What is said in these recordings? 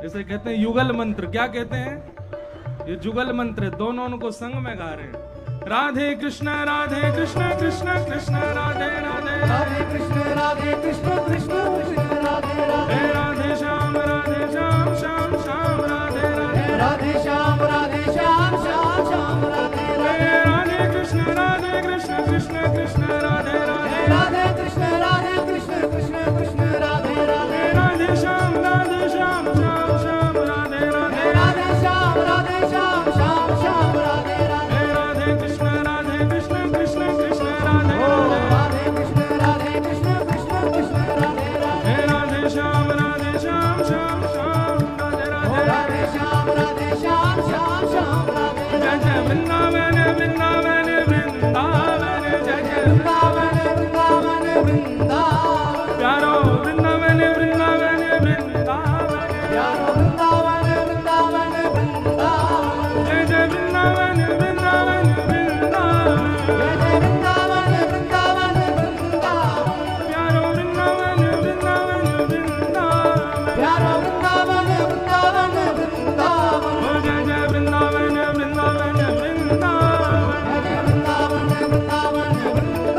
इसे कहते हैं युगल मंत्र। क्या कहते हैं? ये जुगल मंत्र है, दोनों उनको संग में गा रहे हैं। राधे कृष्ण कृष्ण कृष्ण राधे राधे, राधे कृष्ण कृष्ण कृष्ण राधे राधे, राधे श्याम श्याम श्याम राधे राधे, राधे श्याम श्याम श्याम राधे राधे, राधे कृष्ण कृष्ण कृष्ण राधे राधे, राधे कृष्ण कृष्ण कृष्ण राधे राधे, राधे श्याम श्याम श्याम राधे राधे, राधे श्याम श्याम श्याम राधे राधे, राधे कृष्ण कृष्ण कृष्ण राधे राधे, राधे कृष्ण कृष्ण राधे राधे, राधे श्याम श्याम श्याम राधे राधे, राधे श्याम श्याम श्याम राधे जय जय वृंदावन वृंदावन वृंदावन, जय जय वृंदावन वृंदावन वृंदावन, प्यारो वृंदावन वृंदावन वृंदावन, प्यारो वृंदावन वृंदावन वृंदावन, जय जय वृंदावन वृंदावन वृंदावन, जय जय वृंदावन वृंदावन वृंदावन, प्यारो वृंदावन वृंदावन वृंदावन, प्यारो वृंदावन वृंदावन वृंदावन, ओ जय जय वृंदावन वृंदावन वृंदावन, जय जय वृंदावन वृंदावन वृंदावन,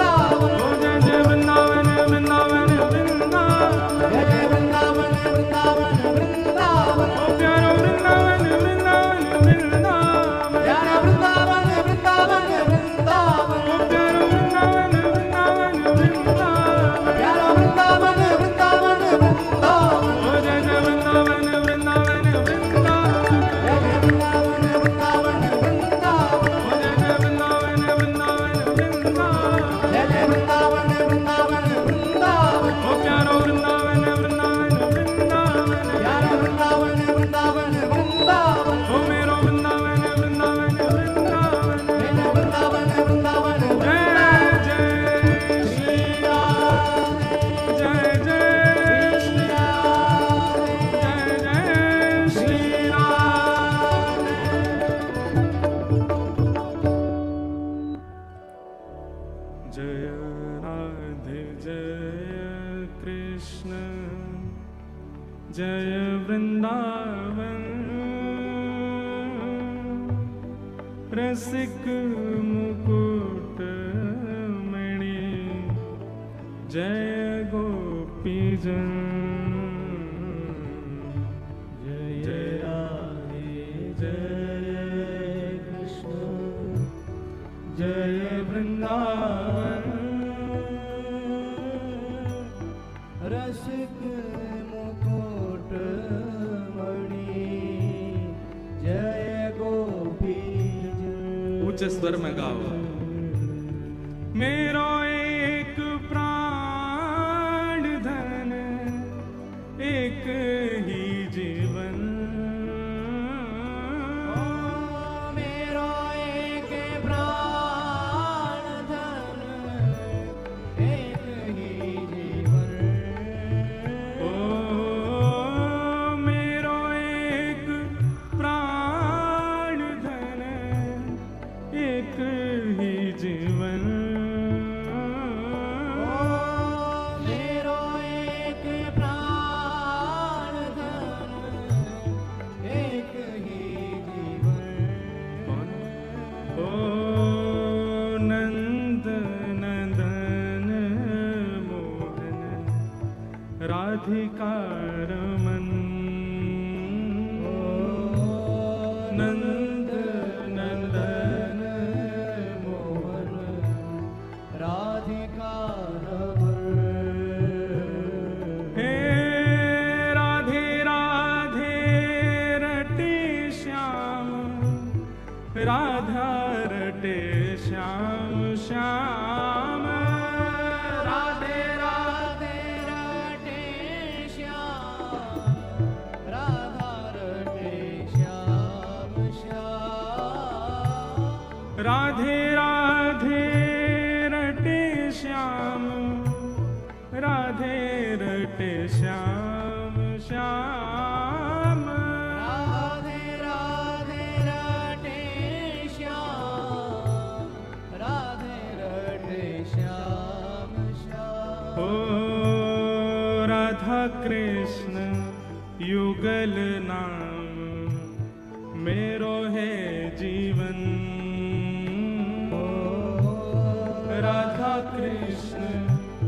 ओ जय जय वृंदावन वृंदावन वृंदावन, जय जय वृंदावन वृंदावन वृंदावन, ओ प्यारो वृंदावन वृंदावन वृंदावन, प्यारो वृंदावन वृंदावन वृंदावन, ओ प्यारो वृंदावन वृंदावन वृंदावन, प्यारो वृंदावन वृंदावन वृंदावन, ओ जय जय वृंदावन वृंदावन वृंदावन, जय जय वृंदावन वृंदावन वृंदावन, ओ जय जय वृंदावन वृंदावन वृंदावन, जय जय वृंदावन वृंदावन वृंदावन, ओ प्यारो वृंदावन वृंदावन वृंदावन, प्यारो वृंदावन वृंदावन वृंदावन, ओ मेरो वृंदावन वृंदावन वृंदावन, जय जय वृंदावन वृंदावन जय जय श्री राधे, जय जय श्री राधे, जय जय श्री राधे। जय राधे जय कृष्ण, जय वृंदावन, रसिक मुकुट मणि, जय गोपीजन, जय राधे जय कृष्ण, जय वृंदावन, रसिक मुकुट मणि, जय गोपीजन। ऊंचे स्वर में गाओ। मेरो एक प्राण धन, एक ही जीवन, मेरो एक प्राण धन, एक ही जीवन, ओ मेरो एक प्राण धन, एक ही जीवन, मेरो एक प्राण धन, एक ही जीवन, ओ नंद नंदन मोहन, राधिका रमन, नंद नंदन मोहन, राधिका रमण, हे राधे राधे रटे श्याम, राधा रटे श्याम श्याम, राधे राधे रटे श्याम, युगल नाम मेरो है जीवन। राधा कृष्ण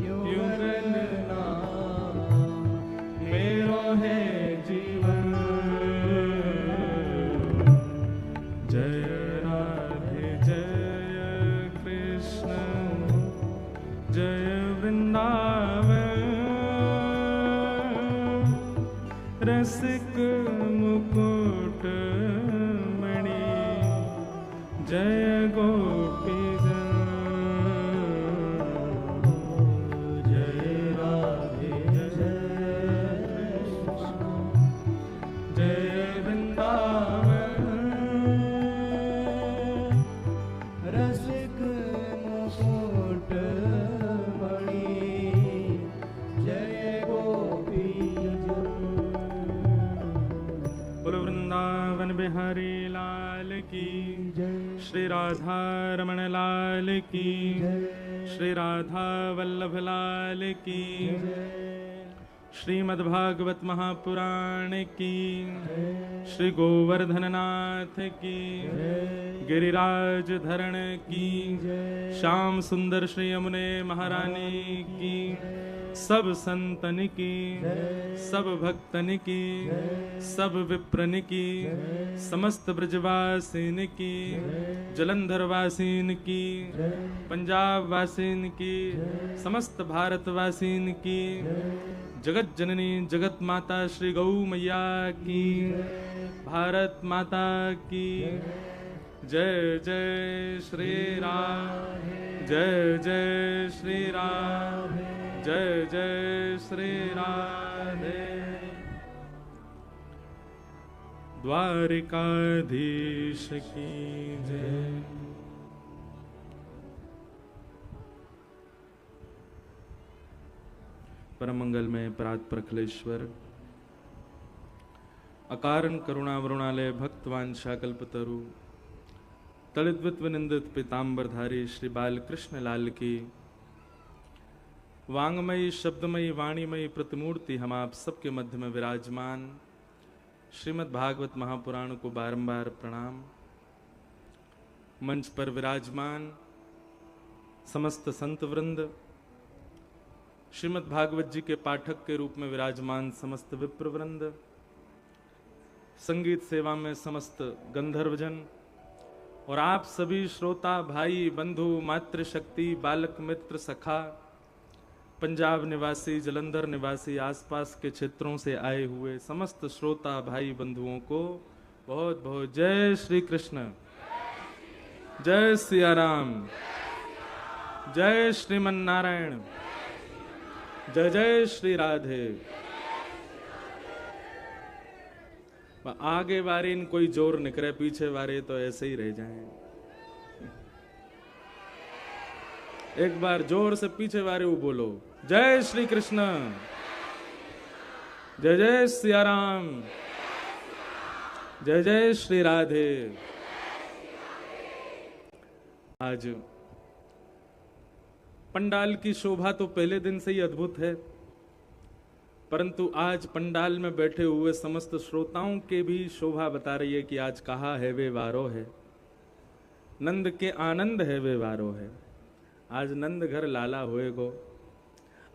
युगल नाम मेरो है जीवन। जय राधे जय कृष्ण जय वृंदावन। रसिक मुकुट मणि जय गोपी जन। जय राधे जय कृष्ण जय वृंदावन। रसिक मुकुट मणि जय गोपी जन। बोलो वृंदावन बिहारी लाल की जय। श्री राधा रमण लाल की श्री राधा वल्लभ लाल की श्रीमद्भागवत महापुराण की श्री गोवर्धन नाथ की गिरिराज धरण की श्याम सुंदर श्री यमुने महारानी की सब संतन की सब भक्तन की सब विप्रन की समस्त ब्रजवासीन की जलंधर वासीन की पंजाब वासीन की समस्त भारत वासीन की जगत जननी जगत माता श्री गौ मैया की भारत माता की जय जय श्री राम जय जय श्री राम जय जय श्री राधे। द्वारिकाधीश की जय। परम मंगल में परात प्रखलेश्वर अकारण करुणा वरुणालय भक्तवांछा कल्पतरु तलिद्वित्व निंदित पीताम्बरधारी श्री बालकृष्ण लाल की वांगमयी शब्दमयी वाणीमयी प्रतिमूर्ति हम आप सबके मध्य में विराजमान श्रीमद् भागवत महापुराण को बारंबार प्रणाम। मंच पर विराजमान समस्त संत वृंद, श्रीमद् भागवत जी के पाठक के रूप में विराजमान समस्त विप्रवृंद, संगीत सेवा में समस्त गंधर्वजन और आप सभी श्रोता भाई बंधु मातृशक्ति बालक मित्र सखा पंजाब निवासी जलंधर निवासी आसपास के क्षेत्रों से आए हुए समस्त श्रोता भाई बंधुओं को बहुत बहुत जय श्री कृष्ण जय सिया राम जय श्रीमन नारायण जय जय श्री राधे। आगे वारे इन कोई जोर निकले, पीछे वारे तो ऐसे ही रह जाएं। एक बार जोर से पीछे वारे वो बोलो जय श्री कृष्ण जय जय सिया राम जय जय श्री राधे। आज पंडाल की शोभा तो पहले दिन से ही अद्भुत है, परंतु आज पंडाल में बैठे हुए समस्त श्रोताओं के भी शोभा बता रही है कि आज कहा है वे वारो है, नंद के आनंद है वे वारो है। आज नंद घर लाला हुए गो।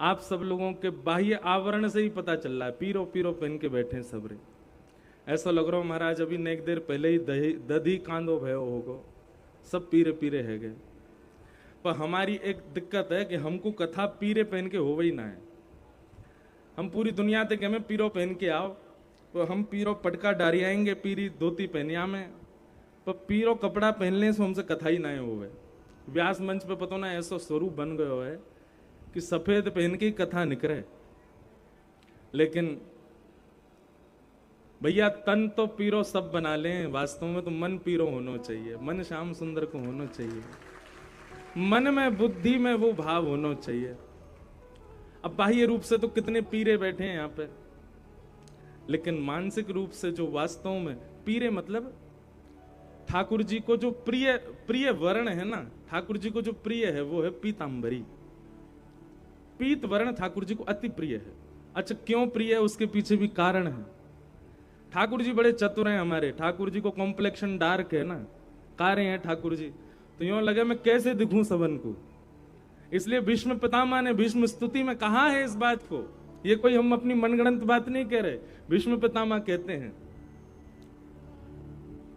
आप सब लोगों के बाह्य आवरण से ही पता चल रहा है, पीरो पीरो पहन के बैठे सबरे। ऐसा लग रहा हो महाराज अभी नेक देर पहले ही दधी कांदो भयो होगो, सब पीरे पीरे है गए। पर हमारी एक दिक्कत है कि हमको कथा पीरे पहन के हो ही ना है। हम पूरी दुनिया तक हमें पीरो पहन के आओ, तो हम पीरो पटका डारी आएंगे पीरी धोती पहनिया में, पर पीरो कपड़ा पहनने से हमसे कथा ही ना हो। व्यास मंच पे पता ना ऐसा स्वरूप बन गयो है कि सफेद पहन के कथा निकले, लेकिन भैया तन तो पीरो सब बना लें, वास्तव में तो मन पीरो होना चाहिए। मन श्याम सुंदर को होना चाहिए, मन में बुद्धि में वो भाव होना चाहिए। अब बाह्य रूप से तो कितने पीरे बैठे हैं यहाँ पे, लेकिन मानसिक रूप से जो वास्तव में पीरे मतलब ठाकुर जी को जो प्रिय प्रिय वर्ण है ना, ठाकुर जी को जो प्रिय है वो है पीतांबरी। पीत वर्ण ठाकुर जी को अति प्रिय है। अच्छा क्यों प्रिय है, उसके पीछे भी कारण है। ठाकुर जी बड़े चतुर हैं हमारे, ठाकुर जी को कॉम्प्लेक्शन डार्क है ना, कारे हैं ठाकुर जी, तो यूं लगे मैं कैसे दिखूं सबन को। इसलिए भीष्म पितामह ने भीष्म स्तुति में कहा है इस बात को, ये कोई हम अपनी मनगढ़ंत बात नहीं कह रहे, भीष्म पितामह कहते हैं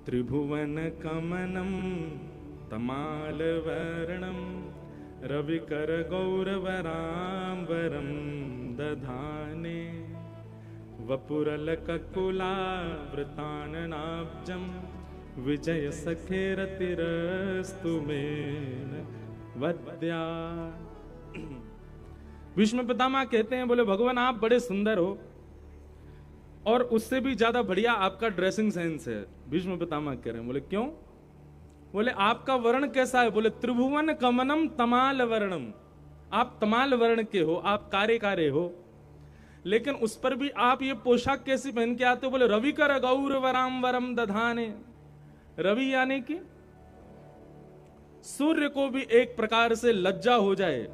त्रिभुवन कमनम तमाल वर्णम रविकर गौरवराम्बरम दधाने वपुरल ककुलावृताननाब्जम विजय सखेरतिरस्तु मेन वद्या। भीष्म पितामह कहते हैं, बोले भगवान आप बड़े सुंदर हो और उससे भी ज्यादा बढ़िया आपका ड्रेसिंग सेंस है। भीष्म पितामह कह रहे हैं, बोले क्यों? बोले आपका वर्ण कैसा है? बोले त्रिभुवन कमनम तमाल वर्णम, आप तमाल वर्ण के हो, आप कारे कारे हो, लेकिन उस पर भी आप ये पोशाक कैसी पहन के आते हो? बोले रवि कर गौरवराम वरम दधाने, रवि यानी कि सूर्य को भी एक प्रकार से लज्जा हो जाए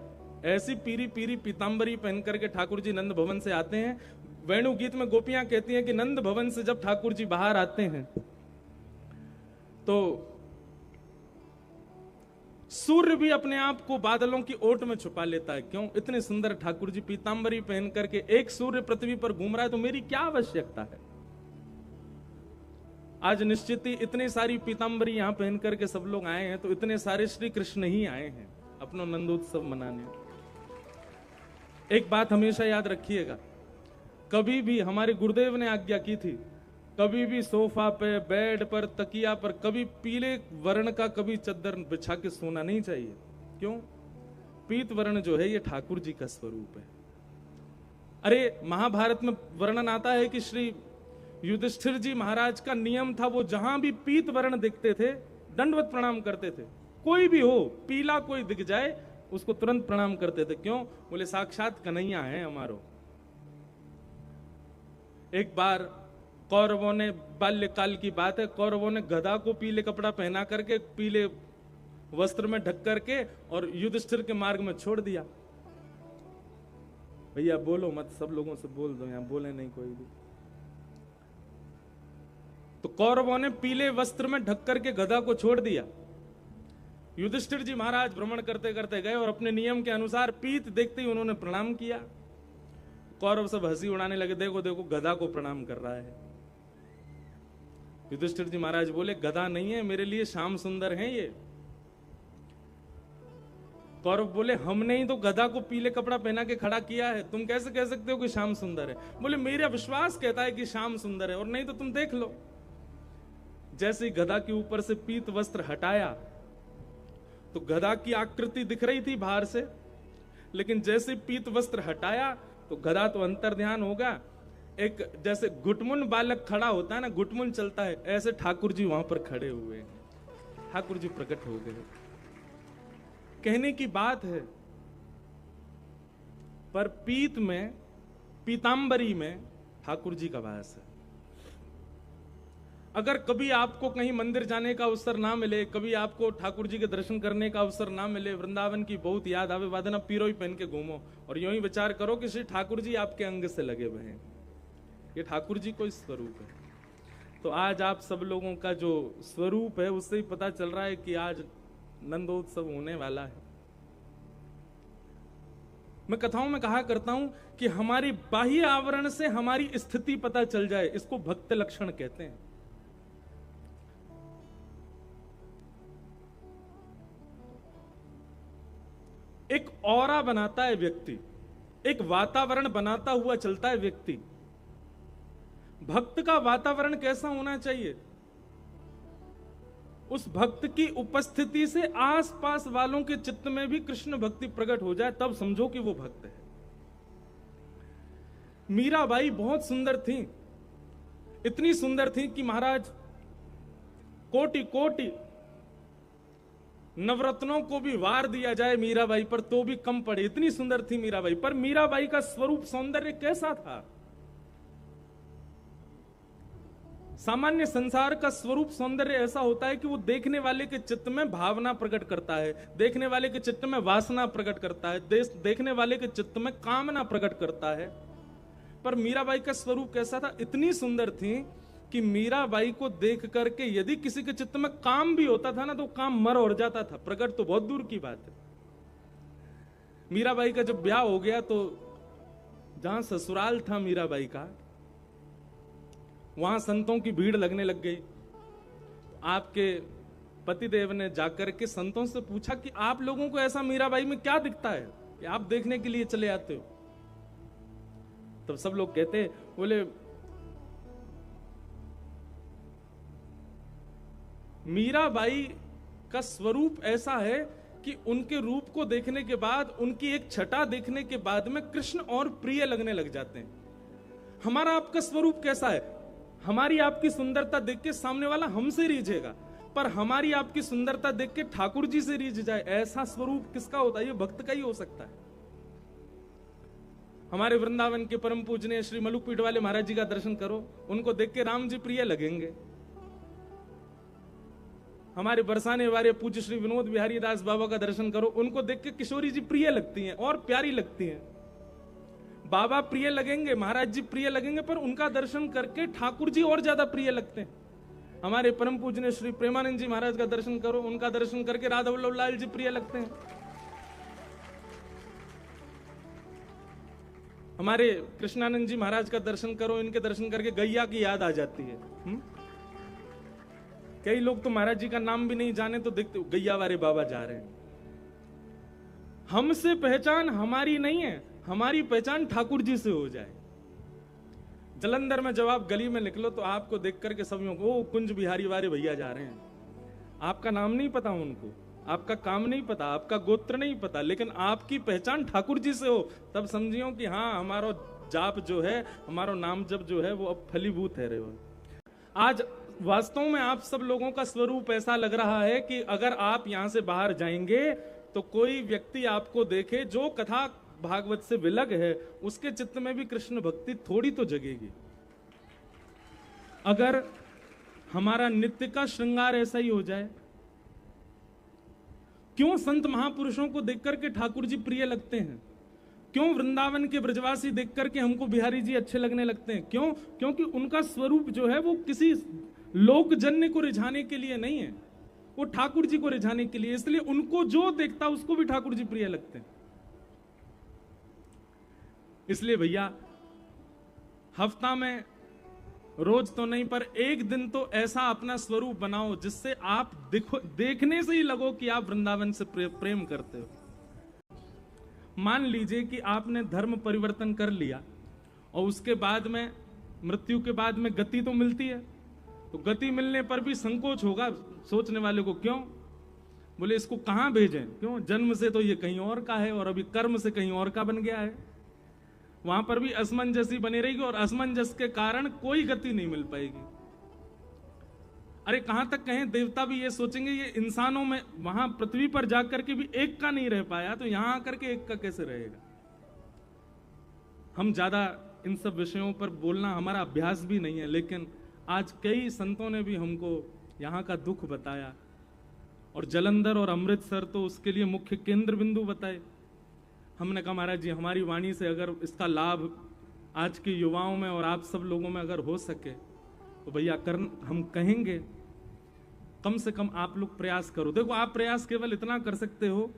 ऐसी पीरी पीरी पीतांबरी पहन करके ठाकुर जी नंद भवन से आते हैं। वेणु गीत में गोपियां कहती हैं कि नंद भवन से जब ठाकुर जी बाहर आते हैं तो सूर्य भी अपने आप को बादलों की ओट में छुपा लेता है। क्यों? इतने सुंदर ठाकुर जी पीतांबरी पहन करके, एक सूर्य पृथ्वी पर घूम रहा है तो मेरी क्या आवश्यकता है? आज निश्चित ही इतनी सारी पीतांबरी यहां पहन करके सब लोग आए हैं, तो इतने सारे श्री कृष्ण ही आए हैं अपना नंदोत्सव मनाने। एक बात हमेशा याद रखिएगा, कभी भी हमारे गुरुदेव ने आज्ञा की थी, कभी भी सोफा पे, बेड पर, तकिया पर कभी पीले वर्ण का कभी चद्दर बिछा के सोना नहीं चाहिए। क्यों? पीत वर्ण जो है ये ठाकुर जी का स्वरूप है। अरे महाभारत में वर्णन आता है कि श्री युधिष्ठिर जी महाराज का नियम था, वो जहां भी पीत वर्ण दिखते थे दंडवत प्रणाम करते थे। कोई भी हो, पीला कोई दिख जाए उसको तुरंत प्रणाम करते थे। क्यों? बोले साक्षात कन्हैया है हमारो। एक बार कौरवों ने, बाल्यकाल की बात है, कौरवों ने गधा को पीले कपड़ा पहना करके, पीले वस्त्र में ढक करके और युधिष्ठिर के मार्ग में छोड़ दिया। भैया बोलो मत, सब लोगों से बोल दो, यहां बोले नहीं कोई भी। तो कौरवों ने पीले वस्त्र में ढक करके गधा को छोड़ दिया। युधिष्ठिर जी महाराज भ्रमण करते करते गए और अपने नियम के अनुसार पीत देखते ही उन्होंने प्रणाम किया। कौरव सब हंसी उड़ाने लगे, देखो देखो गधा को प्रणाम कर रहा है। युधिष्ठिर जी महाराज बोले गधा नहीं है, मेरे लिए श्याम सुंदर हैं ये। कौरव बोले हमने ही तो गधा को पीले कपड़ा पहना के खड़ा किया है, तुम कैसे कह सकते हो कि श्याम सुंदर है? बोले मेरा विश्वास कहता है कि श्याम सुंदर है, और नहीं तो तुम देख लो। जैसे गधा के ऊपर से पीत वस्त्र हटाया तो गधा की आकृति दिख रही थी बाहर से, लेकिन जैसे पीत वस्त्र हटाया तो गधा तो अंतर्ध्यान होगा। एक जैसे घुटमुन बालक खड़ा होता है ना, घुटमुन चलता है, ऐसे ठाकुर जी वहां पर खड़े हुए हैं। ठाकुर जी प्रकट हो गए। कहने की बात है, पर पीत में, पीतांबरी में ठाकुर जी का वास है। अगर कभी आपको कहीं मंदिर जाने का अवसर ना मिले, कभी आपको ठाकुर जी के दर्शन करने का अवसर ना मिले, वृंदावन की बहुत याद आवे, वादना पीरो ही पहन के घूमो और यूं ही विचार करो कि श्री ठाकुर जी आपके अंग से लगे हुए हैं। ये ठाकुर जी को स्वरूप है। तो आज आप सब लोगों का जो स्वरूप है उससे ही पता चल रहा है कि आज नंदोत्सव होने वाला है। मैं कथाओं में कहा करता हूं कि हमारी बाह्य आवरण से हमारी स्थिति पता चल जाए, इसको भक्त लक्षण कहते हैं। एक ऑरा बनाता है व्यक्ति, एक वातावरण बनाता हुआ चलता है व्यक्ति। भक्त का वातावरण कैसा होना चाहिए? उस भक्त की उपस्थिति से आसपास वालों के चित्त में भी कृष्ण भक्ति प्रकट हो जाए, तब समझो कि वो भक्त है। मीराबाई बहुत सुंदर थी, इतनी सुंदर थी कि महाराज कोटि कोटि नवरत्नों को भी वार दिया जाए मीराबाई पर तो भी कम पड़े, इतनी सुंदर थी मीराबाई। पर मीराबाई का स्वरूप सौंदर्य कैसा था? सामान्य संसार का स्वरूप सौंदर्य ऐसा होता है कि वो देखने वाले के चित्त में भावना प्रकट करता है, देखने वाले के चित्त में वासना प्रकट करता है, देखने वाले के चित्त में कामना प्रकट करता है। पर मीराबाई का स्वरूप कैसा था? इतनी सुंदर थी कि मीराबाई को देख करके यदि किसी के चित्त में काम भी होता था ना, तो काम मर और जाता था, प्रकट तो बहुत दूर की बात है। मीराबाई का जब ब्याह हो गया तो जहां ससुराल था मीराबाई का, वहां संतों की भीड़ लगने लग गई। आपके पतिदेव ने जाकर के संतों से पूछा कि आप लोगों को ऐसा मीराबाई में क्या दिखता है कि आप देखने के लिए चले आते हो। तब सब लोग कहते, बोले मीराबाई का स्वरूप ऐसा है कि उनके रूप को देखने के बाद, उनकी एक छटा देखने के बाद में कृष्ण और प्रिय लगने लग जाते हैं। हमारा आपका स्वरूप कैसा है? हमारी आपकी सुंदरता देख के सामने वाला हमसे रीझेगा, पर हमारी आपकी सुंदरता देख के ठाकुर जी से रीझ जाए, ऐसा स्वरूप किसका होता है? ये भक्त का ही हो सकता है। हमारे वृंदावन के परम पूजनीय श्री मलुक पीठ वाले महाराज जी का दर्शन करो, उनको देख के राम जी प्रिय लगेंगे। हमारे बरसाने वाले पूज्य श्री विनोद बिहारी दास बाबा का दर्शन करो, उनको देख के किशोरी जी प्रिय लगती हैं और प्यारी लगती हैं। बाबा प्रिय लगेंगे, महाराज जी प्रिय लगेंगे, पर उनका दर्शन करके ठाकुर जी और ज्यादा प्रिय लगते हैं। हमारे परम पूजनीय श्री प्रेमानंद जी महाराज का दर्शन करो, उनका दर्शन करके राधा वल्लभ लाल जी प्रिय लगते हैं। हमारे कृष्णानंद जी महाराज का दर्शन करो, इनके दर्शन करके गैया की याद आ जाती है। कई लोग तो महाराज जी का नाम भी नहीं जाने तो देखते गैया वाले बाबा जा रहे हैं। हमसे पहचान हमारी नहीं है, हमारी पहचान ठाकुर जी से हो जाए। जलंधर में जब आप गली में निकलो तो आपको देख करके सब लोग, ओ कुंज बिहारी वाले भैया जा रहे हैं। आपका नाम नहीं पता उनको, आपका काम नहीं पता, आपका गोत्र नहीं पता, लेकिन आपकी पहचान ठाकुर जी से हो, तब समझियो कि हाँ हमारा जाप जो है, हमारा नाम जप जो है वो अब फलीभूत है। आज वास्तव में आप सब लोगों का स्वरूप ऐसा लग रहा है कि अगर आप यहां से बाहर जाएंगे तो कोई व्यक्ति आपको देखे जो कथा भागवत से विलग है, उसके चित्त में भी कृष्ण भक्ति थोड़ी तो जगेगी। अगर हमारा नित्य का श्रृंगार ऐसा ही हो जाए, क्यों संत महापुरुषों को देख करके ठाकुर जी प्रिय लगते हैं? क्यों वृंदावन के ब्रजवासी देख करके हमको बिहारी जी अच्छे लगने लगते हैं? क्यों? क्योंकि उनका स्वरूप जो है वो किसी लोकजन्य को रिझाने के लिए नहीं है, वो ठाकुर जी को रिझाने के लिए। इसलिए उनको जो देखता उसको भी ठाकुर जी प्रिय लगते हैं। इसलिए भैया हफ्ता में, रोज तो नहीं, पर एक दिन तो ऐसा अपना स्वरूप बनाओ जिससे आप देखने से ही लगो कि आप वृंदावन से प्रेम करते हो। मान लीजिए कि आपने धर्म परिवर्तन कर लिया और उसके बाद में, मृत्यु के बाद में गति तो मिलती है, तो गति मिलने पर भी संकोच होगा सोचने वाले को। क्यों? बोले इसको कहां भेजें? क्यों? जन्म से तो ये कहीं और का है और अभी कर्म से कहीं और का बन गया है। वहां पर भी असमंजसी बनी रहेगी और असमंजस के कारण कोई गति नहीं मिल पाएगी। अरे कहां तक कहें, देवता भी ये सोचेंगे ये इंसानों में वहां पृथ्वी पर जाकर के भी एक का नहीं रह पाया, तो यहां आकर के एक का कैसे रहेगा? हम ज्यादा इन सब विषयों पर बोलना हमारा अभ्यास भी नहीं है, लेकिन आज कई संतों ने भी हमको यहाँ का दुख बताया, और जलंधर और अमृतसर तो उसके लिए मुख्य केंद्र बिंदु बताए। हमने कहा महाराज जी हमारी वाणी से अगर इसका लाभ आज के युवाओं में और आप सब लोगों में अगर हो सके तो भैया हम कहेंगे, कम से कम आप लोग प्रयास करो। देखो आप प्रयास केवल इतना कर सकते हो,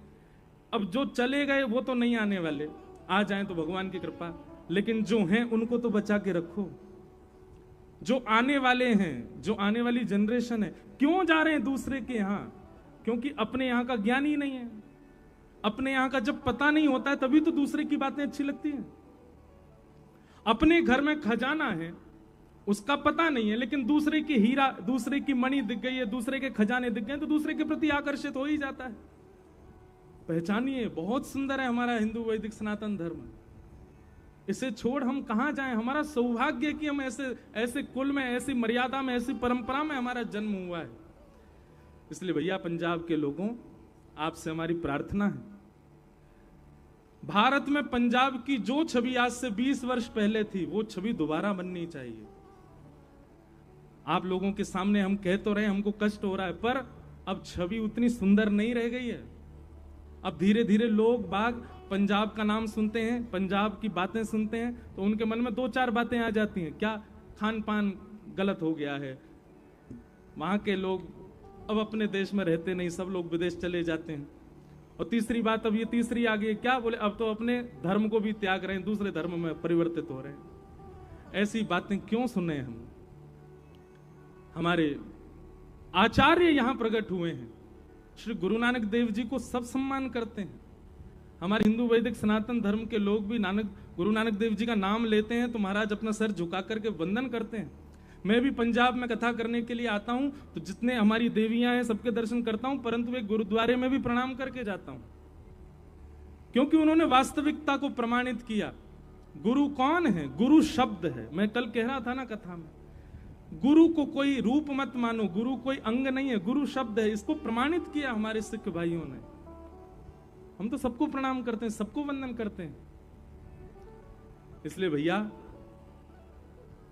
अब जो चले गए वो तो नहीं आने वाले, आ जाएं तो भगवान की कृपा, लेकिन जो हैं उनको तो बचा के रखो। जो आने वाले हैं, जो आने वाली जनरेशन है, क्यों जा रहे हैं दूसरे के यहां? क्योंकि अपने यहां का ज्ञान ही नहीं है। अपने यहां का जब पता नहीं होता है तभी तो दूसरे की बातें अच्छी लगती हैं। अपने घर में खजाना है, उसका पता नहीं है, लेकिन दूसरे की हीरा, दूसरे की मणि दिख गई है, दूसरे के खजाने दिख गए तो दूसरे के प्रति आकर्षित हो ही जाता है। पहचानिए, बहुत सुंदर है हमारा हिंदू वैदिक सनातन धर्म। इसे छोड़ हम कहां जाएं? हमारा सौभाग्य कि हम ऐसे कुल में, ऐसी मर्यादा में, ऐसी परंपरा में हमारा जन्म हुआ है। इसलिए भैया पंजाब के लोगों, आपसे हमारी प्रार्थना है, भारत में पंजाब की जो छवि आज से 20 वर्ष पहले थी वो छवि दोबारा बननी चाहिए। आप लोगों के सामने हम कह तो रहे हमको कष्ट हो रहा है, पर अब छवि उतनी सुंदर नहीं रह गई है। अब धीरे धीरे लोग बाग पंजाब का नाम सुनते हैं, पंजाब की बातें सुनते हैं तो उनके मन में 2-4 बातें आ जाती हैं। क्या? खान पान गलत हो गया है। वहां के लोग अब अपने देश में रहते नहीं, सब लोग विदेश चले जाते हैं। और तीसरी बात, अब ये तीसरी आ गई, क्या बोले, अब तो अपने धर्म को भी त्याग रहे हैं, दूसरे धर्म में परिवर्तित हो रहे हैं। ऐसी बातें क्यों सुने हम? हमारे आचार्य यहां प्रकट हुए हैं, श्री गुरु नानक देव जी को सब सम्मान करते हैं। हमारे हिंदू वैदिक सनातन धर्म के लोग भी गुरु नानक देव जी का नाम लेते हैं तो महाराज अपना सर झुका करके वंदन करते हैं। मैं भी पंजाब में कथा करने के लिए आता हूं तो जितने हमारी देवियां हैं सबके दर्शन करता हूं, परंतु एक गुरुद्वारे में भी प्रणाम करके जाता हूं, क्योंकि उन्होंने वास्तविकता को प्रमाणित किया। गुरु कौन है? गुरु शब्द है। मैं कल कह रहा था ना कथा में, गुरु को कोई रूप मत मानो, गुरु कोई अंग नहीं है, गुरु शब्द है। इसको प्रमाणित किया हमारे सिख भाइयों ने। हम तो सबको प्रणाम करते हैं, सबको वंदन करते हैं। इसलिए भैया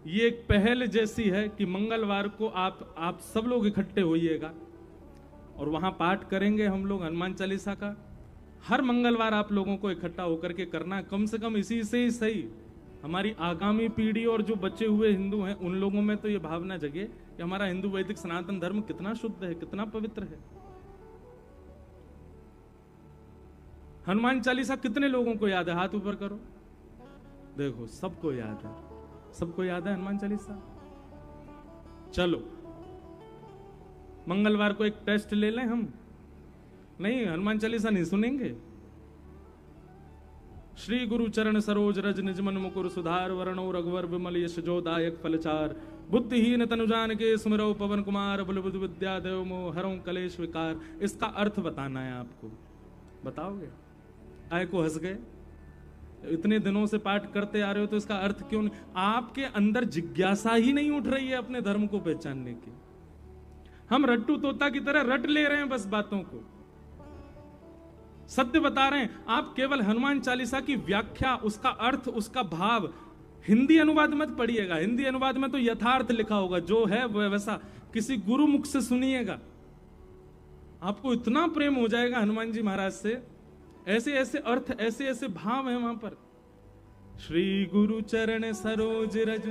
ये एक पहल जैसी है कि मंगलवार को आप सब लोग इकट्ठे होइएगा और वहां पाठ करेंगे हम लोग हनुमान चालीसा का। हर मंगलवार आप लोगों को इकट्ठा होकर के करना है, कम से कम इसी से ही सही हमारी आगामी पीढ़ी और जो बचे हुए हिंदू हैं उन लोगों में तो ये भावना जगे कि हमारा हिंदू वैदिक सनातन धर्म कितना शुद्ध है, कितना पवित्र है। हनुमान चालीसा कितने लोगों को याद है? हाथ ऊपर करो। देखो सबको याद है, सबको याद है हनुमान चालीसा। चलो मंगलवार को एक टेस्ट ले लें हम। नहीं, हनुमान चालीसा नहीं सुनेंगे। श्री गुरु चरण सरोज रज निजमन मुकुर सुधार वरणो रघुवर विमल यश जोदायक फलचार बुद्धिहीन तनुजान के सुमिरो पवन कुमार बल बुद्धि विद्या देव मोह हरों कलेश विकार। इसका अर्थ बताना है आपको, बताओगे? आए को हंस गए, इतने दिनों से पाठ करते आ रहे हो तो इसका अर्थ क्यों नहीं? आपके अंदर जिज्ञासा ही नहीं उठ रही है अपने धर्म को पहचानने की। हम रट्टू तोता की तरह रट ले रहे हैं बस बातों को। सत्य बता रहे हैं। आप केवल हनुमान चालीसा की व्याख्या, उसका अर्थ, उसका भाव हिंदी अनुवाद मत पढ़िएगा। हिंदी अनुवाद में तो यथार्थ लिखा होगा, जो है वो वैसा। किसी गुरु मुख से सुनिएगा, आपको इतना प्रेम हो जाएगा हनुमान जी महाराज से। ऐसे ऐसे अर्थ, ऐसे ऐसे भाव हैं वहां पर। श्री गुरु चरण सरोज रज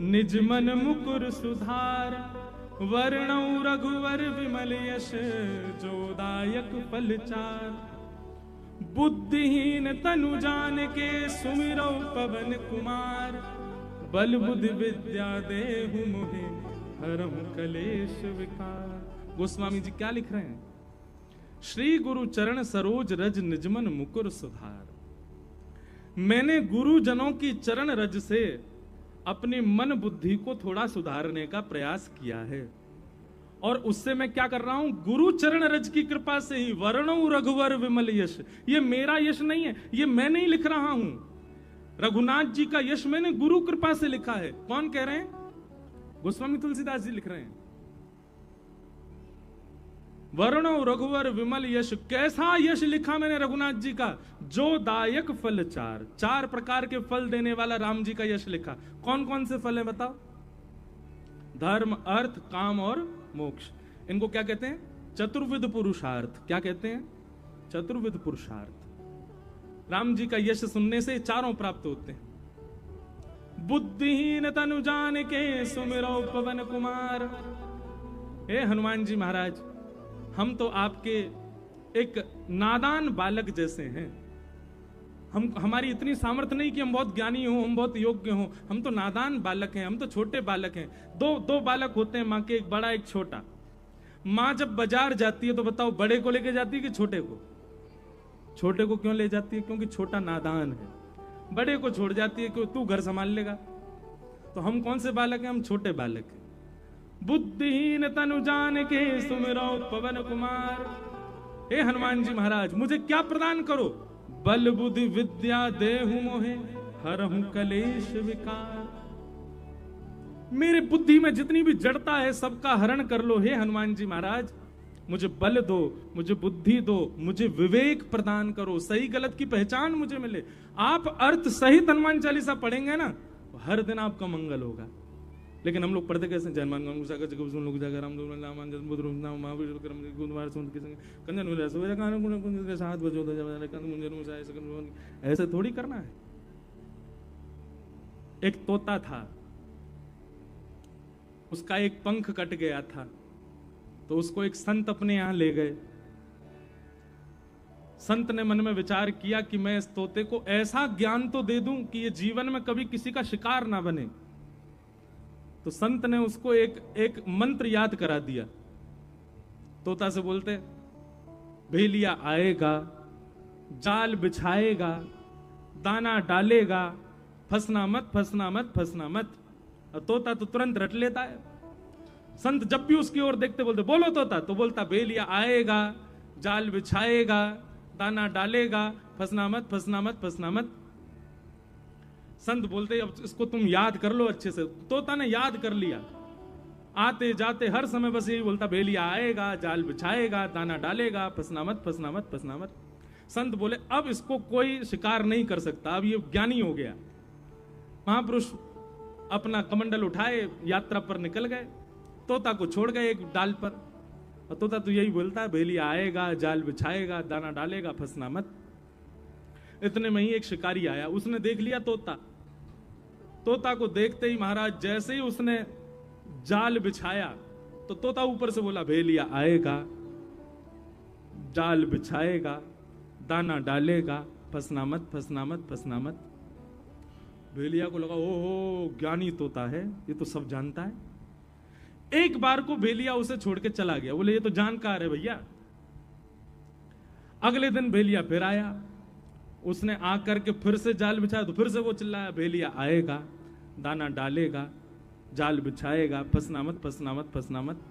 निज मन मुकुर सुधार वर्णौ रघुवर विमल यश जोदायक फलचार बुद्धिहीन तनु जान के सुमिरौ पवन कुमार बल बुद्धि विद्या देहु मोहे हरम कलेश विकार। गोस्वामी जी क्या लिख रहे हैं? श्री गुरु चरण सरोज रज निजमन मुकुर सुधार। मैंने गुरुजनों की चरण रज से अपनी मन बुद्धि को थोड़ा सुधारने का प्रयास किया है, और उससे मैं क्या कर रहा हूं? गुरु चरण रज की कृपा से ही वर्णो रघुवर विमल यश। ये मेरा यश नहीं है, ये मैं नहीं लिख रहा हूं। रघुनाथ जी का यश मैंने गुरु कृपा से लिखा है। कौन कह रहे हैं? गोस्वामी तुलसीदास जी लिख रहे हैं। वर्णो रघुवर विमल यश। कैसा यश लिखा मैंने रघुनाथ जी का? जो दायक फल चार, 4 प्रकार के फल देने वाला राम जी का यश लिखा। कौन कौन से फल है बताओ? धर्म, अर्थ, काम और मोक्ष। इनको क्या कहते हैं? चतुर्विध पुरुषार्थ। क्या कहते हैं? चतुर्विध पुरुषार्थ। राम जी का यश सुनने से चारों प्राप्त होते हैं। बुद्धिहीन तनु जान के सुमिरो पवन कुमार। हे हनुमान जी महाराज, हम तो आपके एक नादान बालक जैसे हैं। हमारी इतनी सामर्थ्य नहीं कि हम बहुत ज्ञानी हो, हम बहुत योग्य हो। हम तो नादान बालक हैं, हम तो छोटे बालक हैं। दो बालक होते हैं माँ के, एक बड़ा एक छोटा। माँ जब बाजार जाती है तो बताओ बड़े को लेके जाती है कि छोटे को? छोटे को क्यों ले जाती है? क्योंकि छोटा नादान है। बड़े को छोड़ जाती है कि तू घर संभाल लेगा। तो हम कौन से बालक हैं? हम छोटे बालक हैं। बुद्धिहीन तनु जान के सुमिरो पवन कुमार। हे हनुमान जी महाराज, मुझे क्या प्रदान करो? बल बुद्धि विद्या देहु मोहे हरहु कलेश विकार। मेरे बुद्धि में जितनी भी जड़ता है सबका हरण कर लो हे हनुमान जी महाराज। मुझे बल दो, मुझे बुद्धि दो, मुझे विवेक प्रदान करो, सही गलत की पहचान मुझे मिले। आप अर्थ सहित हनुमान चालीसा पढ़ेंगे ना, हर दिन आपका मंगल होगा। लेकिन हम लोग पढ़ते कैसे? जन्मान ऐसे थोड़ी करना है। एक तोता था, उसका एक पंख कट गया था, तो उसको एक संत अपने यहां ले गए। संत ने मन में विचार किया कि मैं इस तोते को ऐसा ज्ञान तो दे दूं कि ये जीवन में कभी किसी का शिकार ना बने। तो संत ने उसको एक मंत्र याद करा दिया। तोता से बोलते, भेलिया आएगा, जाल बिछाएगा, दाना डालेगा, फंसना मत, फंसना मत, फंसना मत। और तोता तो तुरंत रट लेता है। संत जब भी उसकी ओर देखते बोलते, बोलो तोता, तो बोलता भेलिया आएगा, जाल बिछाएगा, दाना डालेगा, फंसना मत, फंसना मत, फंसना मत। संत बोलते अब इसको तुम याद कर लो अच्छे से। तोता ने याद कर लिया। आते जाते हर समय बस यही बोलता, भेलिया आएगा, जाल बिछाएगा, दाना डालेगा, फंसना मत, फंसना मत, फंसना मत। संत बोले अब इसको कोई शिकार नहीं कर सकता, अब ये ज्ञानी हो गया। महापुरुष अपना कमंडल उठाए यात्रा पर निकल गए। तोता को छोड़ गए एक डाल पर। और तोता तो यही बोलता है, भेलिया आएगा, जाल बिछाएगा, दाना डालेगा, फंसना मत। इतने में ही एक शिकारी आया, उसने देख लिया तोता। तोता को देखते ही महाराज जैसे ही उसने जाल बिछाया तो तोता ऊपर से बोला, भेलिया आएगा, जाल बिछाएगा, दाना डालेगा, फंसना मत, फंसना मत, फंसना मत। भेलिया को लगा ओहो ज्ञानी तोता है, ये तो सब जानता है। एक बार को भेलिया उसे छोड़ के चला गया। बोले ये तो जानकार है भैया। अगले दिन भेलिया फिर आया, उसने आकर के फिर से जाल बिछाया तो फिर से वो चिल्लाया, भेलिया आएगा, दाना डालेगा, जाल बिछाएगा, फंसना मत, फंसना मत, फंसना मत।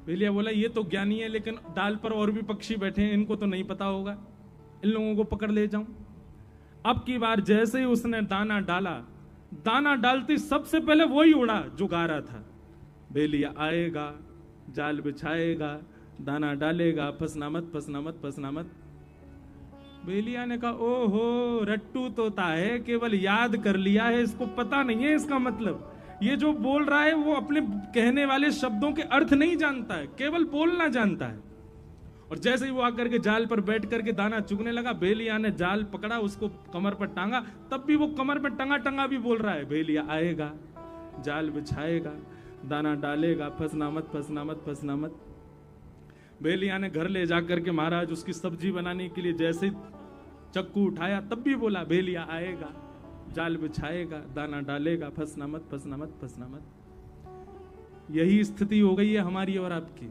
भेलिया बोला ये तो ज्ञानी है, लेकिन डाल पर और भी पक्षी बैठे हैं, इनको तो नहीं पता होगा, इन लोगों को पकड़ ले जाऊं। अब की बार जैसे ही उसने दाना डाला, दाना डालती सबसे पहले वही उड़ा जो गा रहा था, भेलिया आएगा, जाल बिछाएगा, दाना डालेगा, फंसना मत, फंसना मत, फंसना मत। भेलिया ने कहा ओहो रट्टू तोता है, केवल याद कर लिया है, इसको पता नहीं है इसका मतलब। ये जो बोल रहा है वो अपने कहने वाले शब्दों के अर्थ नहीं जानता है, केवल बोलना जानता है। और जैसे ही वो आकर के जाल पर बैठ करके दाना चुगने लगा, भेलिया ने जाल पकड़ा, उसको कमर पर टांगा, तब भी वो कमर पर टंगा टंगा भी बोल रहा है, भेलिया आएगा, जाल बिछाएगा, दाना डालेगा, फंसना मत, फंसना मत, फंसना मत। भेलिया ने घर ले जाकर के महाराज उसकी सब्जी बनाने के लिए जैसे चक्कू उठाया तब भी बोला, भेलिया आएगा, जाल बिछाएगा, दाना डालेगा, फंसना मत, फंसना मत, फंसना मत। यही स्थिति हो गई है हमारी और आपकी।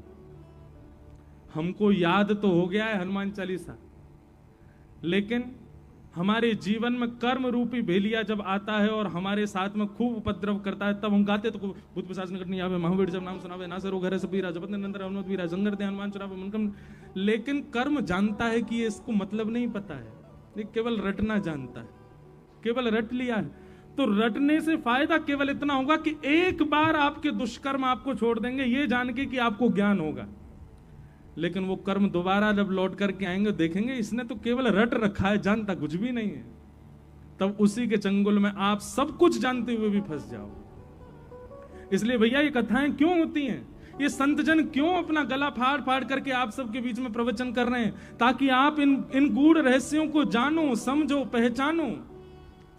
हमको याद तो हो गया है हनुमान चालीसा, लेकिन हमारे जीवन में कर्म रूपी भेलिया जब आता है और हमारे साथ में खूब उपद्रव करता है, तब हम गाते तो भूत पिशाच निकट नहीं आवे, महावीर जब नाम सुनावे, ना सरो घर से पीरा, जपत निरंतर हनुमत वीरा, जंगर दे हनुमान चुरावे मनकम। लेकिन कर्म जानता है कि ये इसको मतलब नहीं पता है, ये केवल रटना जानता है, केवल रट लिया है। तो रटने से फायदा केवल इतना होगा कि एक बार आपके दुष्कर्म आपको छोड़ देंगे, ये जान के कि आपको ज्ञान होगा। लेकिन वो कर्म दोबारा जब लौट करके आएंगे, देखेंगे इसने तो केवल रट रखा है, जानता कुछ भी नहीं है। तब उसी के चंगुल में आप सब कुछ जानते हुए भी फंस जाओ। इसलिए भैया ये कथाएं क्यों होती हैं, ये संतजन क्यों अपना गला फाड़ फाड़ करके आप सबके बीच में प्रवचन कर रहे हैं, ताकि आप इन गूढ़ रहस्यों को जानो, समझो, पहचानो।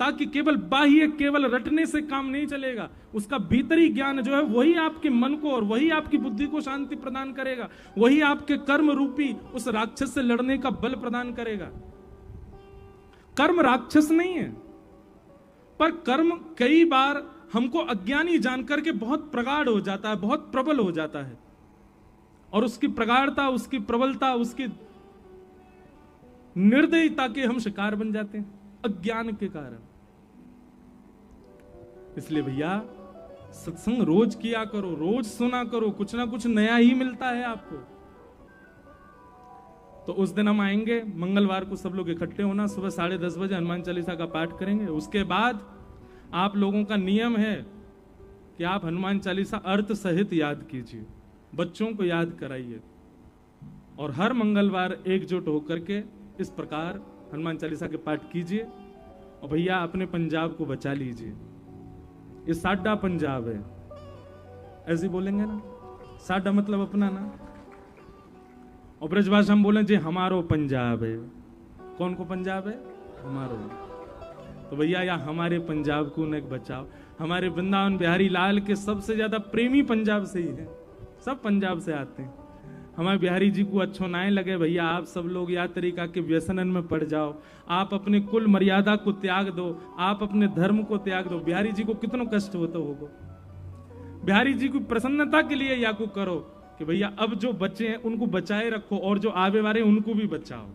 ताकि केवल बाह्य, केवल रटने से काम नहीं चलेगा, उसका भीतरी ज्ञान जो है वही आपके मन को और वही आपकी बुद्धि को शांति प्रदान करेगा, वही आपके कर्म रूपी उस राक्षस से लड़ने का बल प्रदान करेगा। कर्म राक्षस नहीं है, पर कर्म कई बार हमको अज्ञानी जानकर के बहुत प्रगाढ़ हो जाता है, बहुत प्रबल हो जाता है, और उसकी प्रगाढ़ता, उसकी प्रबलता, उसकी निर्दयता के हम शिकार बन जाते हैं अज्ञान के कारण। इसलिए भैया सत्संग रोज किया करो, रोज सुना करो, कुछ ना कुछ नया ही मिलता है आपको। तो उस दिन हम आएंगे, मंगलवार को सब लोग इकट्ठे होना, सुबह 10:30 बजे हनुमान चालीसा का पाठ करेंगे। उसके बाद आप लोगों का नियम है कि आप हनुमान चालीसा अर्थ सहित याद कीजिए, बच्चों को याद कराइए, और हर मंगलवार एकजुट होकर के इस प्रकार हनुमान चालीसा के पाठ कीजिए। और भैया अपने पंजाब को बचा लीजिए, ये साडा पंजाब है, ऐसे बोलेंगे ना, साडा मतलब अपना ना, और ब्रजभाषा हम बोले जी हमारो पंजाब है। कौन को पंजाब है? हमारो। तो भैया या हमारे पंजाब को न बचाओ। हमारे वृंदावन बिहारी लाल के सबसे ज्यादा प्रेमी पंजाब से ही हैं, सब पंजाब से आते हैं। हमारे बिहारी जी को अच्छो ना लगे भैया आप सब लोग या तरीका के व्यसनन में पड़ जाओ, आप अपने कुल मर्यादा को त्याग दो, आप अपने धर्म को त्याग दो। बिहारी जी को कितना कष्ट होता होगा। बिहारी जी को प्रसन्नता के लिए या को करो कि भैया अब जो बच्चे हैं उनको बचाए रखो और जो आवे वाले उनको भी बचाओ।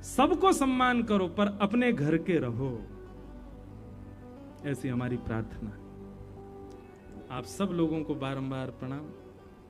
सबको सम्मान करो पर अपने घर के रहो, ऐसी हमारी प्रार्थना। आप सब लोगों को बारंबार प्रणाम।